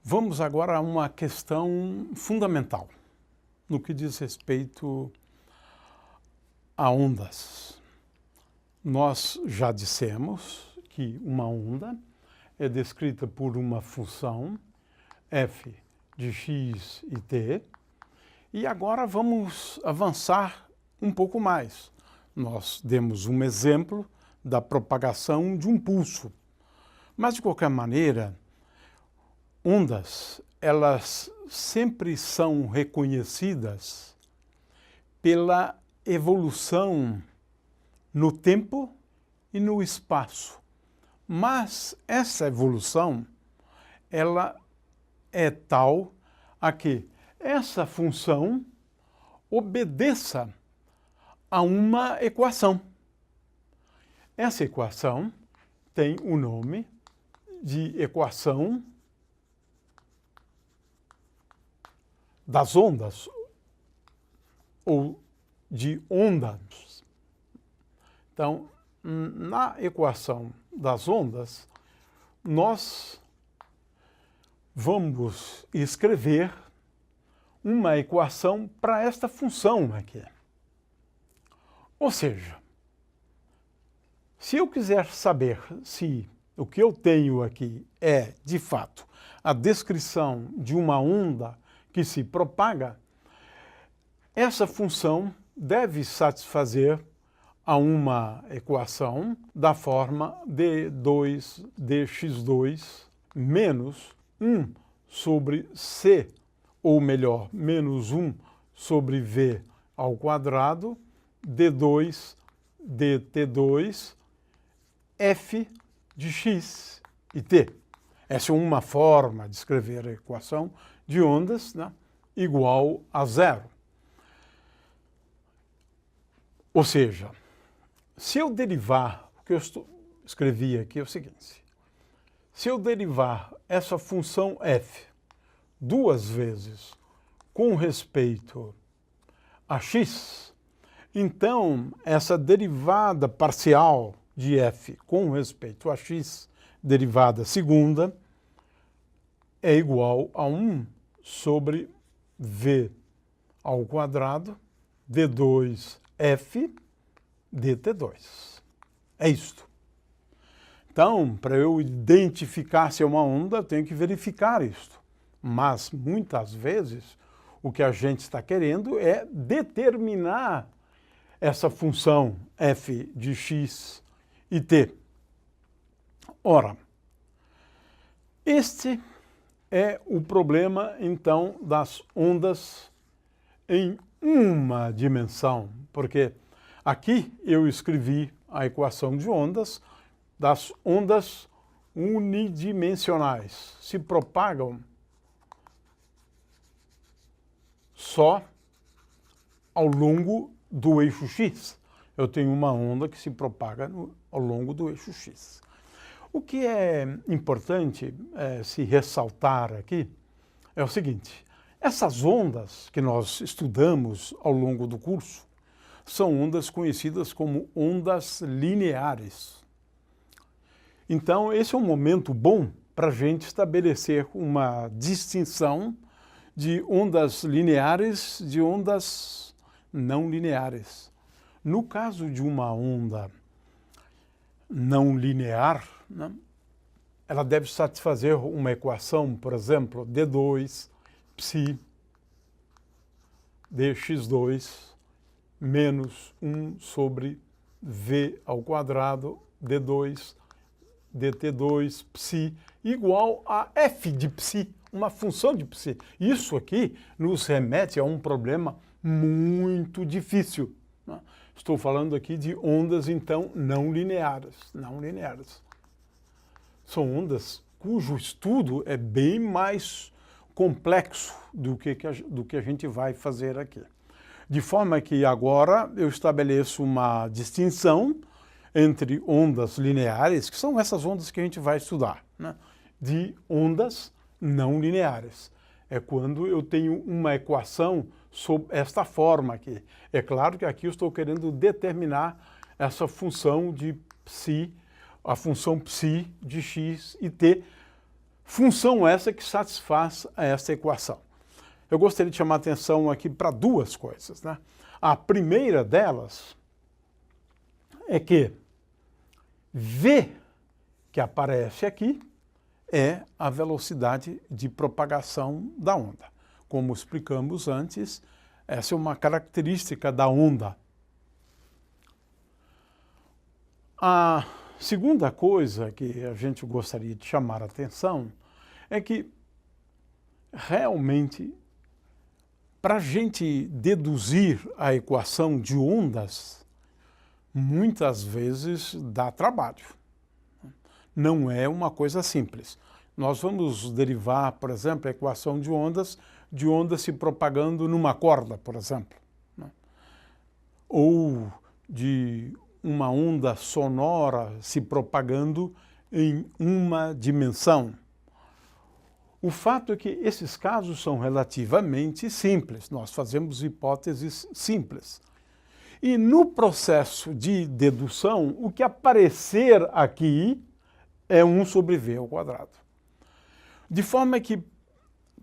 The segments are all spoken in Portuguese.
Vamos agora a uma questão fundamental no que diz respeito a ondas. Nós já dissemos que uma onda é descrita por uma função f de x e t, e agora vamos avançar um pouco mais. Nós demos um exemplo da propagação de um pulso, mas de qualquer maneira, ondas, elas sempre são reconhecidas pela evolução no tempo e no espaço. Mas essa evolução, ela é tal a que essa função obedeça a uma equação. Essa equação tem o nome de equação das ondas, ou de ondas. Então, na equação das ondas, nós vamos escrever uma equação para esta função aqui. Ou seja, se eu quiser saber se o que eu tenho aqui é, de fato, a descrição de uma onda que se propaga, essa função deve satisfazer a uma equação da forma d2 dx2 menos 1 sobre c, ou melhor, menos 1 sobre v ao quadrado, d2 dt2 f de x e t. Essa é uma forma de escrever a equação de ondas, né, igual a zero. Ou seja, se eu derivar, o que eu escrevi aqui é o seguinte: se eu derivar essa função f duas vezes com respeito a x, então essa derivada parcial de f com respeito a x, derivada segunda, é igual a 1 sobre v ao quadrado d2f dt2. É isto. Então, para eu identificar se é uma onda, eu tenho que verificar isto. Mas, muitas vezes, o que a gente está querendo é determinar essa função f de x e t. Ora, este é o problema, então, das ondas em uma dimensão, porque aqui eu escrevi a equação de ondas das ondas unidimensionais. Se propagam só ao longo do eixo x. Eu tenho uma onda que se propaga ao longo do eixo x. O que é importante se ressaltar aqui é o seguinte: essas ondas que nós estudamos ao longo do curso são ondas conhecidas como ondas lineares. Então, esse é um momento bom para a gente estabelecer uma distinção de ondas lineares de ondas não lineares. No caso de uma onda não linear, né, ela deve satisfazer uma equação, por exemplo, d2 psi dx2 menos 1 sobre v ao quadrado d2 dt2 psi igual a f de psi, uma função de psi. Isso aqui nos remete a um problema muito difícil, né? Estou falando aqui de ondas, então, não lineares. Não lineares. São ondas cujo estudo é bem mais complexo do que a gente vai fazer aqui. De forma que agora eu estabeleço uma distinção entre ondas lineares, que são essas ondas que a gente vai estudar, né, de ondas não lineares. É quando eu tenho uma equação sob esta forma aqui. É claro que aqui eu estou querendo determinar essa função de psi, a função psi de x e t, Função essa que satisfaz essa equação. Eu gostaria de chamar a atenção aqui para duas coisas, né? A primeira delas é que V, que aparece aqui, é a velocidade de propagação da onda. Como explicamos antes, essa é uma característica da onda. A segunda coisa que a gente gostaria de chamar a atenção é que realmente, para a gente deduzir a equação de ondas, muitas vezes dá trabalho. Não é uma coisa simples. Nós vamos derivar, por exemplo, a equação de ondas se propagando numa corda, por exemplo, né? Ou de uma onda sonora se propagando em uma dimensão. O fato é que esses casos são relativamente simples. Nós fazemos hipóteses simples. E no processo de dedução, o que aparecer aqui é 1 sobre v ao quadrado. De forma que,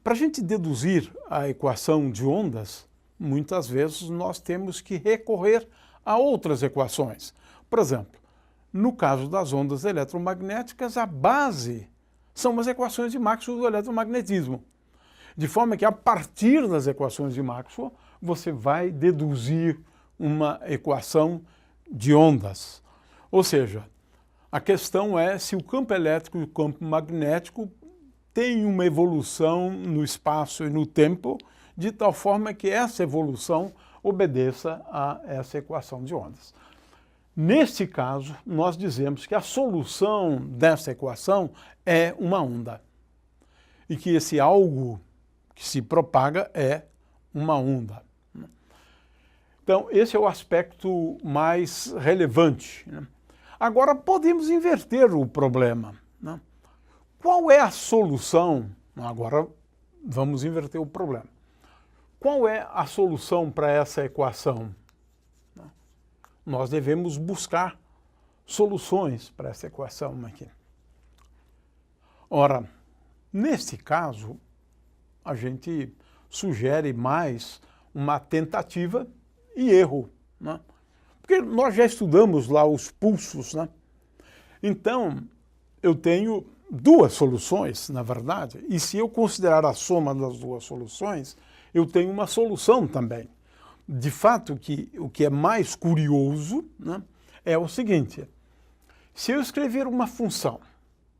para a gente deduzir a equação de ondas, muitas vezes nós temos que recorrer a outras equações. Por exemplo, no caso das ondas eletromagnéticas, a base são as equações de Maxwell do eletromagnetismo. De forma que, a partir das equações de Maxwell, você vai deduzir uma equação de ondas. Ou seja, a questão é se o campo elétrico e o campo magnético têm uma evolução no espaço e no tempo, de tal forma que essa evolução obedeça a essa equação de ondas. Neste caso, nós dizemos que a solução dessa equação é uma onda. E que esse algo que se propaga é uma onda. Então, esse é o aspecto mais relevante, né? Agora, podemos inverter o problema, né? Qual é a solução? Agora, vamos inverter o problema. Qual é a solução para essa equação? Nós devemos buscar soluções para essa equação aqui. Ora, neste caso, a gente sugere mais uma tentativa e erro, né? Porque nós já estudamos lá os pulsos, né? Então, eu tenho duas soluções, na verdade, e se eu considerar a soma das duas soluções, eu tenho uma solução também. De fato, o que é mais curioso, né, é o seguinte: se eu escrever uma função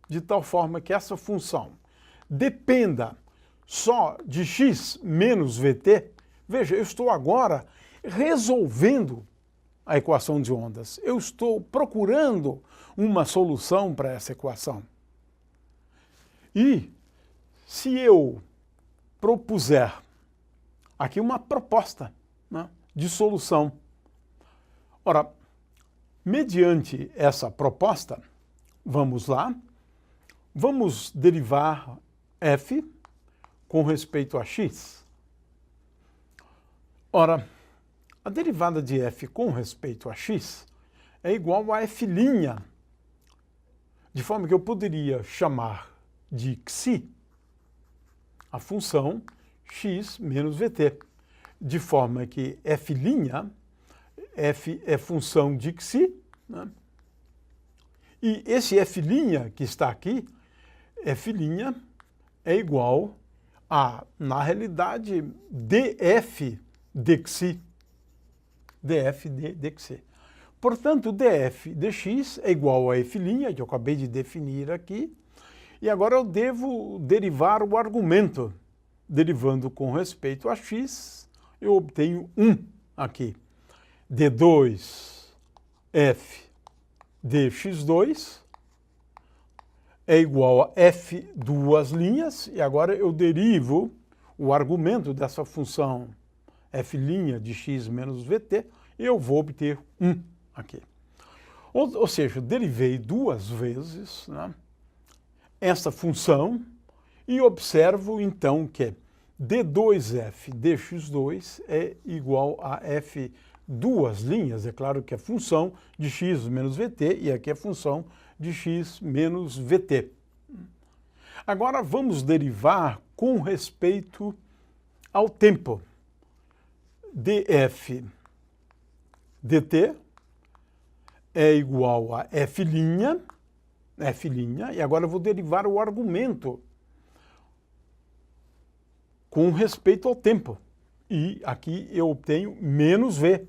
de tal forma que essa função dependa só de x menos vt, veja, eu estou agora resolvendo a equação de ondas. Eu estou procurando uma solução para essa equação. E se eu propuser aqui uma proposta, né, de solução. Ora, mediante essa proposta, vamos lá, vamos derivar f com respeito a x. Ora, a derivada de f com respeito a x é igual a f', de forma que eu poderia chamar de xi a função x menos vt, de forma que f' é função de xi, né? E esse f' que está aqui, f' é igual a, na realidade, df de xi. df de xi. Portanto, df dx é igual a f', que eu acabei de definir aqui, e agora eu devo derivar o argumento. Derivando com respeito a x, eu obtenho 1 aqui. d2f dx2 é igual a f duas linhas, e agora eu derivo o argumento dessa função f' de x menos vt, e eu vou obter 1 aqui. Ou seja, derivei duas vezes, né, essa função, e observo então que d2f dx2 é igual a f duas linhas. É claro que é função de x menos vt, e aqui é função de x menos vt. Agora vamos derivar com respeito ao tempo. df dt é igual a f', e agora eu vou derivar o argumento com respeito ao tempo. E aqui eu obtenho menos v.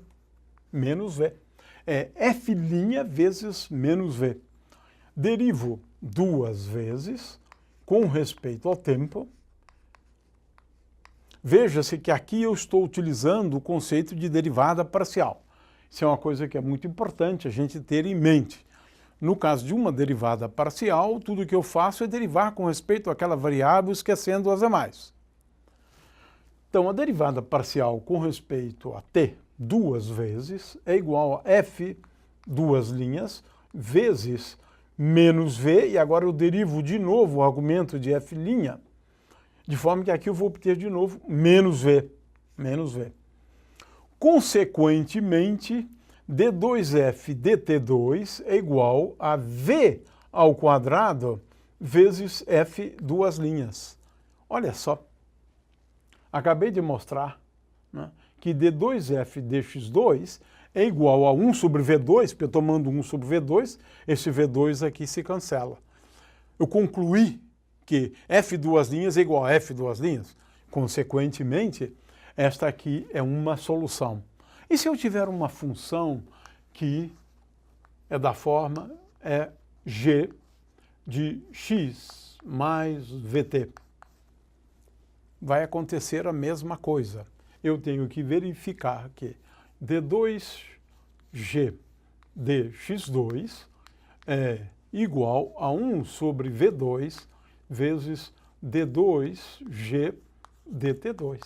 É f' vezes menos v. Derivo duas vezes com respeito ao tempo. Veja-se que aqui eu estou utilizando o conceito de derivada parcial. Isso é uma coisa que é muito importante a gente ter em mente. No caso de uma derivada parcial, tudo que eu faço é derivar com respeito àquela variável, esquecendo as demais. Então, a derivada parcial com respeito a t duas vezes é igual a f, duas linhas, vezes menos v, e agora eu derivo de novo o argumento de f', de forma que aqui eu vou obter de novo menos v. Consequentemente, d2f dt2 é igual a v ao quadrado vezes f duas linhas. Olha só, acabei de mostrar, né, que d2f dx2 é igual a 1 sobre v2, porque eu estou tomando 1 sobre v2, esse v2 aqui se cancela. Eu concluí que f duas linhas é igual a f duas linhas. Consequentemente, esta aqui é uma solução. E se eu tiver uma função que é da forma g de x mais vt? Vai acontecer a mesma coisa. Eu tenho que verificar que d2g de x2 é igual a 1 sobre v2 vezes d2g dt2.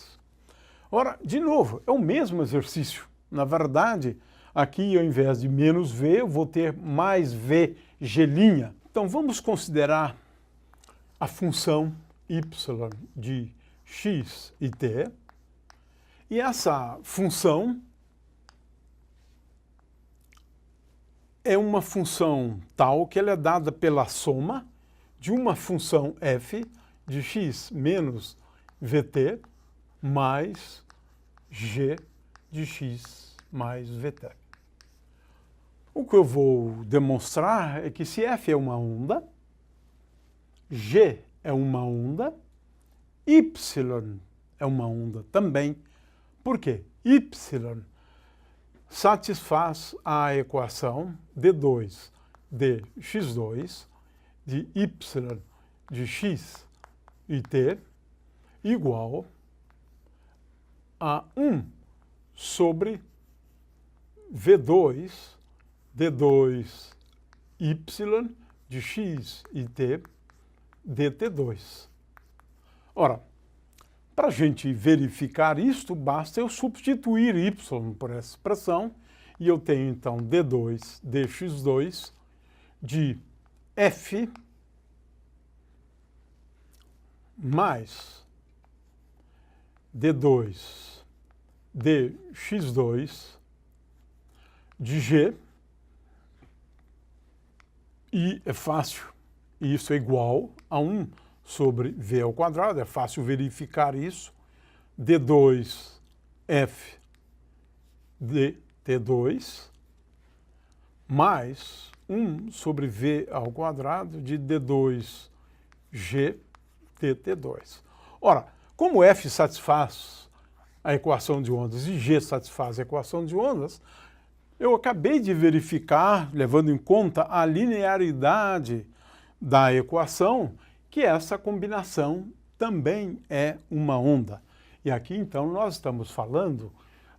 Ora, de novo, é o mesmo exercício. Na verdade, aqui ao invés de menos v, eu vou ter mais v g'. Então vamos considerar a função y de x e t. E essa função é uma função tal que ela é dada pela soma de uma função f de x menos vt mais g de x mais vt. O que eu vou demonstrar é que se f é uma onda, g é uma onda, y é uma onda também. Por quê? Y satisfaz a equação d2 de x2 de y de x e t igual a 1 sobre v2 d2 y de x e t dt2. Ora, para a gente verificar isto, basta eu substituir y por essa expressão, e eu tenho então d2 dx2 de f mais d2 dx2 de g, e é fácil, e isso é igual a 1 sobre v ao quadrado, é fácil verificar isso, d2f dt2 mais 1 sobre v ao quadrado de d2g dt2. Ora, como f satisfaz a equação de ondas e g satisfaz a equação de ondas, eu acabei de verificar, levando em conta a linearidade da equação, que essa combinação também é uma onda. E aqui, então, nós estamos falando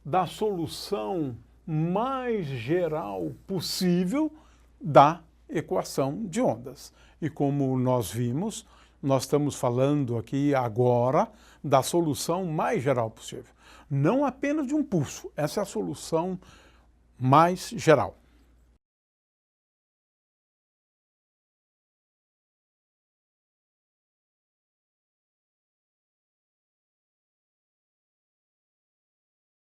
da solução mais geral possível da equação de ondas. E como nós vimos, nós estamos falando aqui agora da solução mais geral possível. Não apenas de um pulso, essa é a solução mais geral.